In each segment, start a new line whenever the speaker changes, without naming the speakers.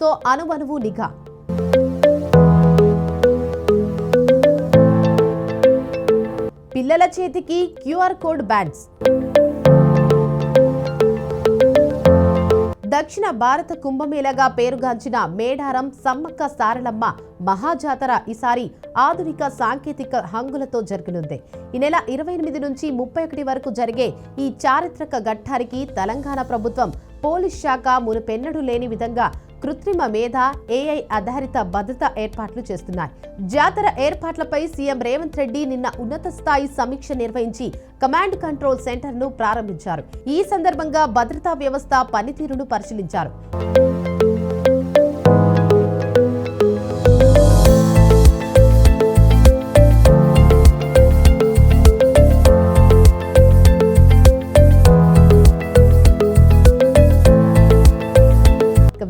తో అనువనువు నిఘా. పిల్లల చేతికి క్యూఆర్ కోడ్ బ్యాన్స్. దక్షిణ భారత కుంభమేళగా పేరుగాంచిన మేడారం సమ్మక్క సారలమ్మ మహాజాతర ఈసారి ఆధునిక సాంకేతిక హంగులతో జరగనుంది. ఈ నెల 28 నుంచి 31 వరకు జరిగే ఈ చారిత్రక ఘట్టానికి తెలంగాణ ప్రభుత్వం పోలీస్ శాఖ మునుపెన్నడూ లేని విధంగా కృత్రిమ మేధ, ఏఐ ఆధారిత భద్రతా ఏర్పాట్లు చేస్తున్నాయి. జాతర ఏర్పాట్లపై సీఎం రేవంత్ రెడ్డి నిన్న ఉన్నత స్థాయి సమీక్ష నిర్వహించి కమాండ్ కంట్రోల్ సెంటర్ను ప్రారంభించారు. ఈ సందర్భంగా భద్రతా వ్యవస్థ పనితీరును పరిశీలించారు.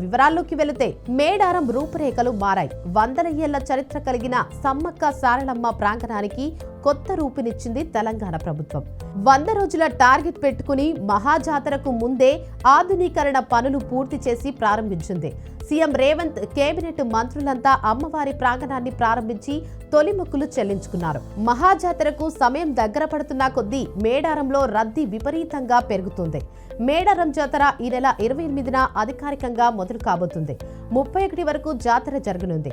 వివరాల్లోకి వెళితే మేడారం రూపురేఖలు మారాయి. వందల ఏళ్ల చరిత్ర కలిగిన సమ్మక్క సారలమ్మ ప్రాంగణానికి కొత్త రూపునిచ్చింది తెలంగాణ ప్రభుత్వం. 100 రోజుల టార్గెట్ పెట్టుకుని మహాజాతరకు ముందే ఆధునీకరణ పనులు పూర్తి చేసి ప్రారంభించింది. సీఎం రేవంత్, కేబినెట్ మంత్రులంతా అమ్మవారి ప్రాంగణాన్ని ప్రారంభించి తొలి మొక్కులు చెల్లించుకున్నారు. మహాజాతరకు సమయం దగ్గర పడుతున్న కొద్దీ మేడారంలో రద్దీ విపరీతంగా పెరుగుతుంది. మేడారం జాతర ఈ నెల 28న అధికారికంగా మొదలు కాబోతుంది. 31 వరకు జాతర జరగనుంది.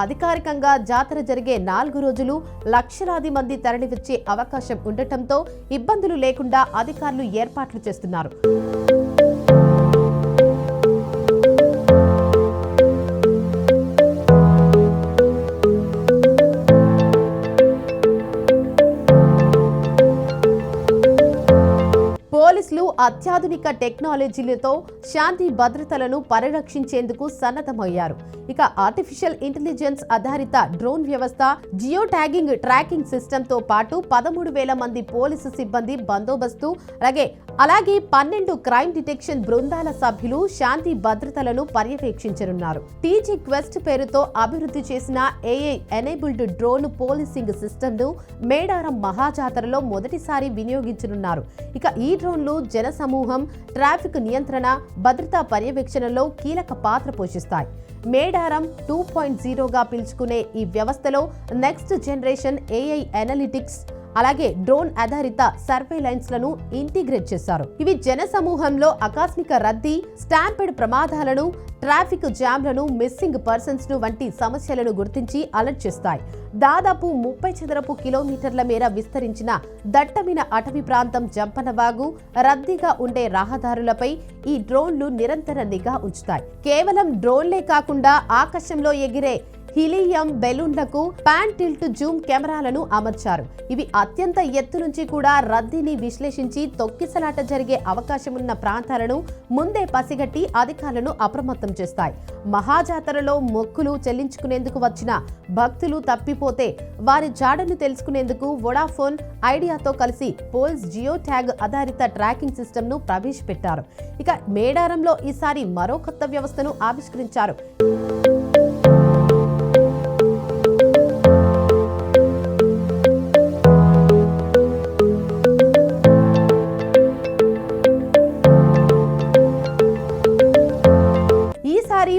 అధికారికంగా జాతర జరిగే 4 రోజులు లక్షలాది మంది తరలివచ్చే అవకాశం ఉండటంతో ఇబ్బందులు లేకుండా అధికారులు ఏర్పాట్లు చేస్తున్నారు. పోలీసులు అత్యాధునిక టెక్నాలజీలతో శాంతి భద్రతలను పరిరక్షించేందుకు సన్నద్ధమయ్యారు. ఇక ఆర్టిఫిషియల్ ఇంటెలిజెన్స్ ఆధారిత డ్రోన్ వ్యవస్థ, జియో ట్యాగింగ్ ట్రాకింగ్ సిస్టమ్ తో పాటు 13,000 మంది పోలీసు సిబ్బంది బందోబస్తు, అలాగే 12 క్రైమ్ డిటెక్షన్ బృందాల సభ్యులు శాంతి భద్రతలను పర్యవేక్షించనున్నారు. టీజీ క్వెస్ట్ పేరుతో అభివృద్ధి చేసిన AI enabled drone policing system ను మేడారం మహాజాతరలో మొదటిసారి వినియోగించనున్నారు. ఇక ఈ డ్రోన్లు జనసమూహం, ట్రాఫిక్ నియంత్రణ, భద్రతా పర్యవేక్షణలో కీలక పాత్ర పోషిస్తాయి. మేడారం 2.0గా పిలుచుకునే ఈ వ్యవస్థలో నెక్స్ట్ జనరేషన్ ఏఐ అనలిటిక్స్, అలాగే డ్రోన్ ఆధారిత సర్వేలెన్స్ లను ఇంటిగ్రేట్ చేశారు. ఇవి జనసమూహంలో ఆకస్మిక రద్దీ, స్టాంపెడ్ ప్రమాదాలను, ట్రాఫిక్ జామ్లను, మిస్సింగ్ పర్సన్స్ ను వంటి సమస్యలను గుర్తించి అలర్ట్ చేస్తాయి. దాదాపు 30 చదరపు కిలోమీటర్ల మేర విస్తరించిన దట్టమైన అటవీ ప్రాంతం జంపనవాగు, రద్దీగా ఉండే రహదారులపై ఈ డ్రోన్లు నిరంతర నిఘా ఉంచుతాయి. కేవలం డ్రోన్లే కాకుండా ఆకాశంలో ఎగిరే హీలియం బెలూన్లకు పాన్ టిల్ట్ జూమ్ కెమెరాలను అమర్చారు. ఇవి అత్యంత ఎత్తు నుంచి కూడా రద్దీని విశ్లేషించి తొక్కిసలాట జరిగే అవకాశమున్న ప్రాంతాలను ముందే పసిగట్టి అధికారులను అప్రమత్తం చేస్తాయి. మహాజాతరలో మొక్కులు చెల్లించుకునేందుకు వచ్చిన భక్తులు తప్పిపోతే వారి జాడను తెలుసుకునేందుకు వొడాఫోన్ ఐడియాతో కలిసి పోల్స్ జియో ట్యాగ్ ఆధారిత ట్రాకింగ్ సిస్టమ్ ను ప్రవేశపెట్టారు. ఇక మేడారంలో ఈసారి మరో కొత్త వ్యవస్థను ఆవిష్కరించారు.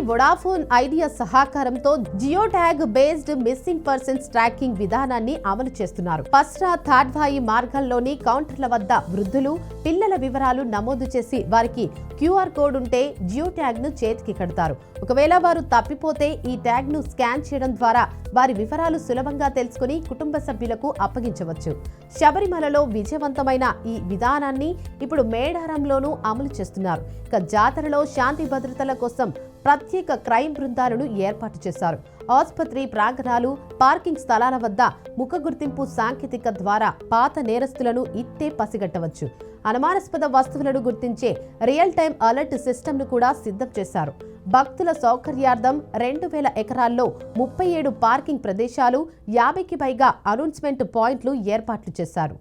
వొడాఫోన్ ఐడియా సహకారంతో geo tag based missing persons tracking విధానాన్ని అమలు చేస్తున్నారు. పస్రా, థాడ్వాయి మార్గాల్లోని కౌంటర్ల వద్ద వృద్ధులు, పిల్లల వివరాలు నమోదు చేసి వారికి క్యూఆర్ కోడ్ ఉంటే జియో ట్యాగ్ ను చేతికి కడతారు. ఒకవేళ వారు తప్పిపోతే ఈ ట్యాగ్ ను స్కాన్ చేయడం ద్వారా వారి వివరాలు సులభంగా తెలుసుకుని కుటుంబ సభ్యులకు అప్పగించవచ్చు. శబరిమలలో విజయవంతమైన ఈ విధానాన్ని ఇప్పుడు మేడారంలోనూ అమలు చేస్తున్నారు. ఇక జాతరలో శాంతి భద్రతల కోసం ప్రత్యేక క్రైమ్ బృందాలను ఏర్పాటు చేశారు. ఆసుపత్రి ప్రాంగణాలు, పార్కింగ్ స్థలాల వద్ద ముఖ గుర్తింపు సాంకేతిక ద్వారా పాత నేరస్తులను ఇట్టే పసిగట్టవచ్చు. అనుమానాస్పద వస్తువులను గుర్తించే రియల్ టైం అలర్ట్ సిస్టమ్ ను కూడా సిద్ధం చేశారు. భక్తుల సౌకర్యార్థం 2000 ఎకరాల్లో 37 పార్కింగ్ ప్రదేశాలు, 50కి పైగా అనౌన్స్మెంట్ పాయింట్లు ఏర్పాట్లు చేశారు.